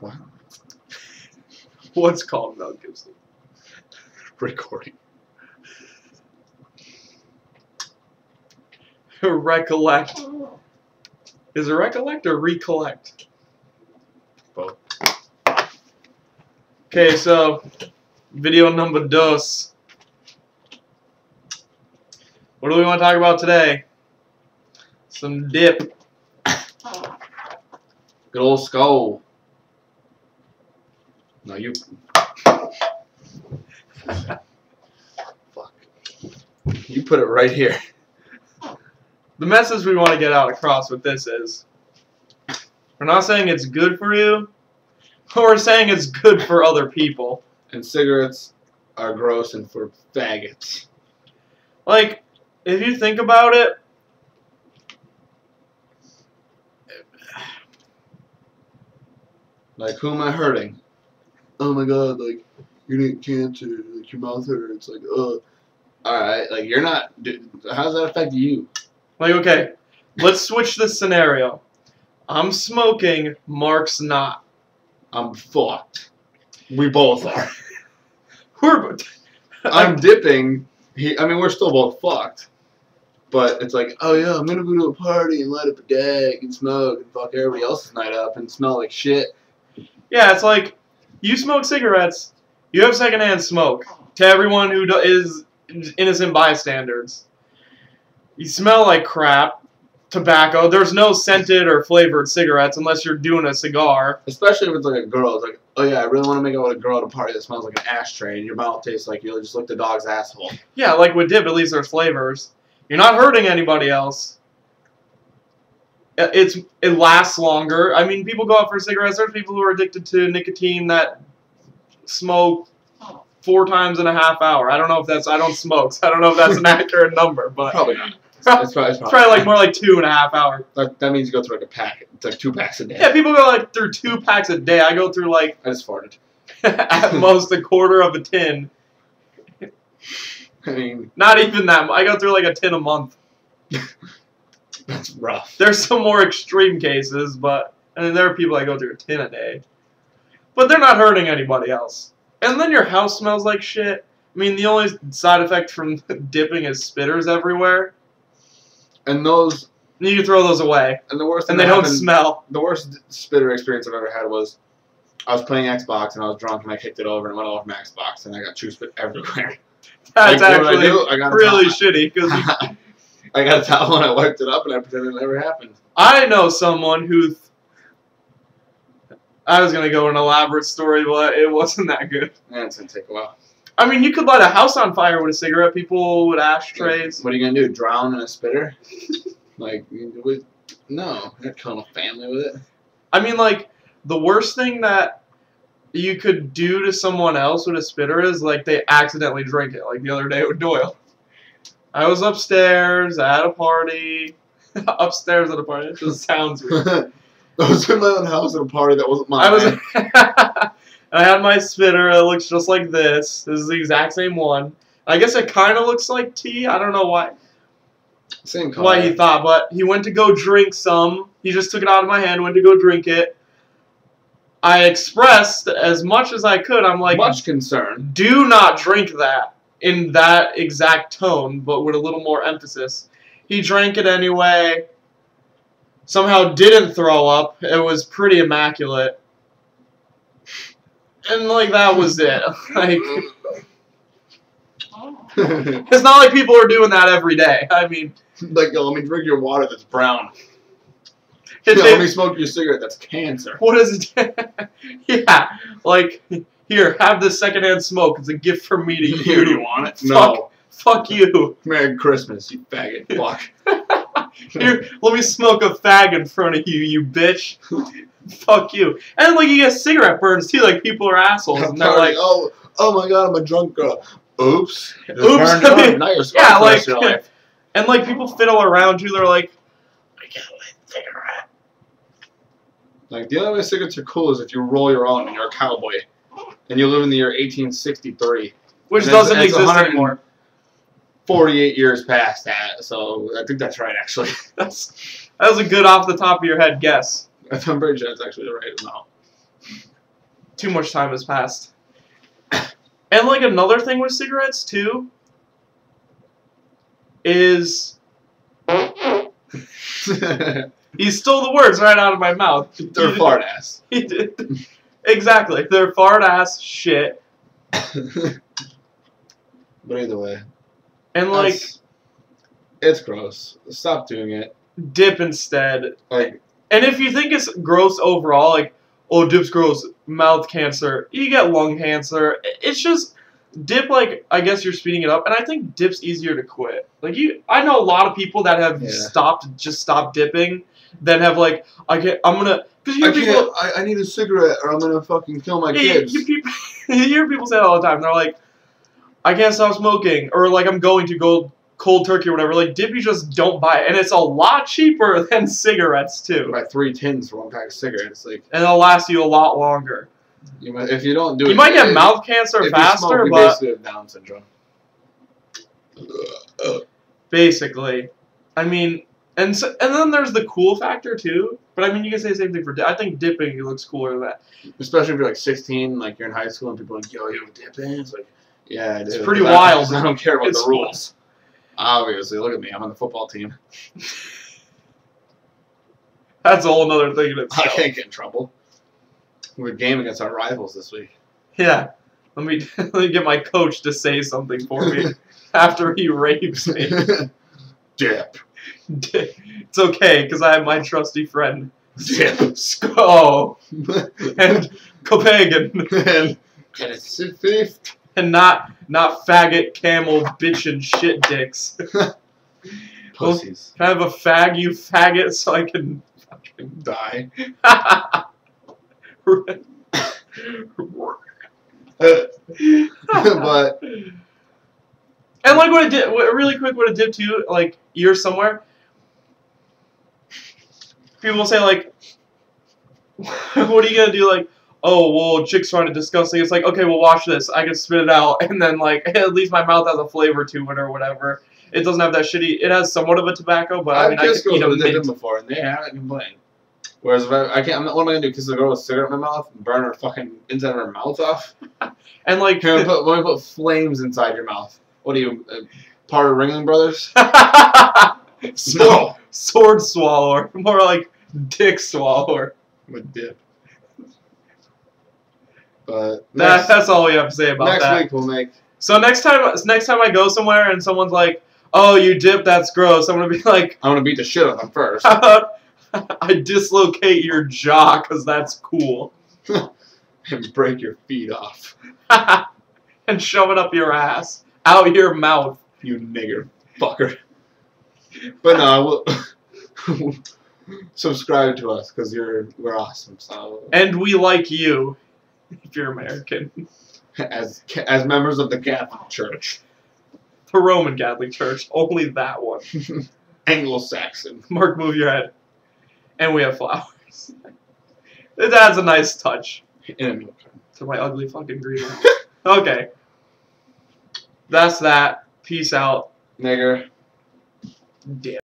What? What's called Mel Gibson? Recording. Recollect. Is it recollect or recollect? Both. Okay, so video number dos. What do we want to talk about today? Some dip. Good old skull. No, you. Fuck. You put it right here. The message we want to get out across with this is, we're not saying it's good for you, but we're saying it's good for other people. And cigarettes are gross and for faggots. Like, if you think about it, Like, who am I hurting? Oh my god, like, you're gonna get cancer, like, your mouth hurts, like, ugh. Alright, like, you're not, how does that affect you? like, okay, let's switch this scenario. I'm smoking, Mark's not. I'm fucked. We both are. I'm dipping. I mean, we're still both fucked. But it's like, oh yeah, I'm gonna go to a party and light up a dag and smoke and fuck everybody else's night up and smell like shit. Yeah, it's like, you smoke cigarettes, you have secondhand smoke. To everyone who is innocent bystanders. You smell like crap. Tobacco. There's no scented or flavored cigarettes unless you're doing a cigar. Especially if it's like a girl. It's like, oh yeah, I really want to make out with a girl at a party that smells like an ashtray and your mouth tastes like you just licked a dog's asshole. Yeah, like with dip, at least there's flavors. You're not hurting anybody else. It lasts longer. I mean, people go out for cigarettes. There's people who are addicted to nicotine that smoke 4 times in a half hour. I don't know if that's, I don't smoke, so I don't know if that's an accurate number, but Probably not. It's probably like more like 2.5 hours. That means you go through like a pack. It's like 2 packs a day. Yeah, people go like through 2 packs a day. I go through like I just farted. at most a quarter of a tin. I mean, Not even that. I go through like a tin a month. that's rough. There's some more extreme cases, but and then there are people that go through a tin a day. But they're not hurting anybody else. And then your house smells like shit. I mean, the only side effect from dipping is spitters everywhere. And those, You can throw those away. and the worst thing And they that don't happened- smell. The worst spitter experience I've ever had was I was playing Xbox and I was drunk and I kicked it over and it went all over my Xbox and I got chew spit everywhere. That's Like, what did I actually do? I got a really towel. shitty. Because I got a towel and I wiped it up and I pretended it never happened. I know someone who... I was going to go an elaborate story, but it wasn't that good. Yeah, it's gonna take a while. I mean, you could light a house on fire with a cigarette. People with ashtrays. What are you gonna do? Drown in a spitter? Like, no, you're not killing a family with it. I mean, like, the worst thing that you could do to someone else with a spitter is, like, they accidentally drink it, like the other day with Doyle. I was upstairs at a party. Upstairs at a party. It just sounds weird. I was in my own house at a party that wasn't mine. I was... I had my spitter. It looks just like this. This is the exact same one. I guess it kind of looks like tea. I don't know why. Same color. Why he thought, but he went to go drink some. He just took it out of my hand, went to go drink it. I expressed as much as I could. I'm like, much concern. do not drink that in that exact tone, but with a little more emphasis. He drank it anyway. Somehow didn't throw up. It was pretty immaculate. And, like, that was it. Like, it's not like people are doing that every day. I mean... Like, yo, let me drink your water that's brown. It, Yo, let me smoke your cigarette that's cancer. What is it? Yeah, like, here, have this secondhand smoke. It's a gift from me to you. Do you want it? No. Fuck you. Merry Christmas, you faggot. Fuck. Here, let me smoke a fag in front of you, you bitch. Fuck you. And, like, you get cigarette burns, too. Like, people are assholes. And they're like, oh my god, I'm a drunk girl. Oops. Just Oops. burned up. Now you're scarred yeah, for the like, rest of your life. and, like, people fiddle around you. They're like, I can't light a cigarette. Like, the only way cigarettes are cool is if you roll your own and you're a cowboy. And you live in the year 1863. Which And doesn't it's exist 100 anymore. 48 years past that, so I think that's right, actually. That was a good off the top of your head guess. I'm pretty sure that's actually the right amount. too much time has passed. And like another thing with cigarettes too is he stole the words right out of my mouth. They're fart ass. He did. Exactly. They're fart ass shit. But either way. And like it's gross. Stop doing it. Dip instead. Like, and if you think it's gross overall, like, oh, dip's gross, mouth cancer, you get lung cancer. It's just dip. Like, I guess you're speeding it up, and I think dip's easier to quit. Like I know a lot of people that have stopped dipping, then have like, I'm gonna. Because you hear people, I need a cigarette, or I'm gonna fucking kill my kids. You hear people say that all the time. They're like, I can't stop smoking, or like I'm going to go cold turkey or whatever. Like dip, you just don't buy it, and it's a lot cheaper than cigarettes too. Buy 3 tins for 1 pack of cigarettes, like, and it'll last you a lot longer. If you don't do it, you might get mouth cancer faster, you but basically have Down syndrome. Basically, I mean, and then there's the cool factor too. But I mean, you can say the same thing for dip. I think dipping looks cooler than that. Especially if you're like 16, like you're in high school, and people are like, yo, you dipping? It's like, yeah, I do. It's pretty wild. I don't care about the rules. Obviously, look at me. I'm on the football team. That's a whole other thing in itself. I can't get in trouble. We're a game against our rivals this week. Yeah. Let me get my coach to say something for me after he rapes me. Dip. It's okay, because I have my trusty friend. Dip. Sko. And Copenhagen. And it's a fifth. And not faggot, camel, bitch, and shit dicks. Pussies. Can I have a fag, you faggot, so I can fucking Die. But and like what it did, really quick, what it did too, like you're somewhere, people will say like, what are you gonna do? Like, oh well, chicks find it disgusting. It's like, okay, well watch this. I can spit it out, and then like at least my mouth has a flavor to it or whatever. It doesn't have that shitty. It has somewhat of a tobacco, but I mean, I can eat a mint before, and they haven't complained. Whereas if I can't, what am I gonna do? Kiss a girl with a cigarette in my mouth and burn her fucking inside of her mouth off? And like, when we put flames inside your mouth, what are you, part of Ringling Brothers? No. Sword swallower, more like dick swallower. With dip. But that's all we have to say about that. Next week we'll make. So next time I go somewhere and someone's like, "Oh, you dip? That's gross." I'm gonna be like, "I'm gonna beat the shit out of them first." I dislocate your jaw because that's cool. And break your feet off. And shove it up your ass, out your mouth. You nigger fucker. But no, we'll subscribe to us because we're awesome. So. And we like you, if you're American. As members of the Catholic Church. The Roman Catholic Church, only that one. Anglo-Saxon. Mark, move your head. And we have flowers. It adds a nice touch to my ugly fucking green one. Okay. That's that. Peace out. Nigger. Damn.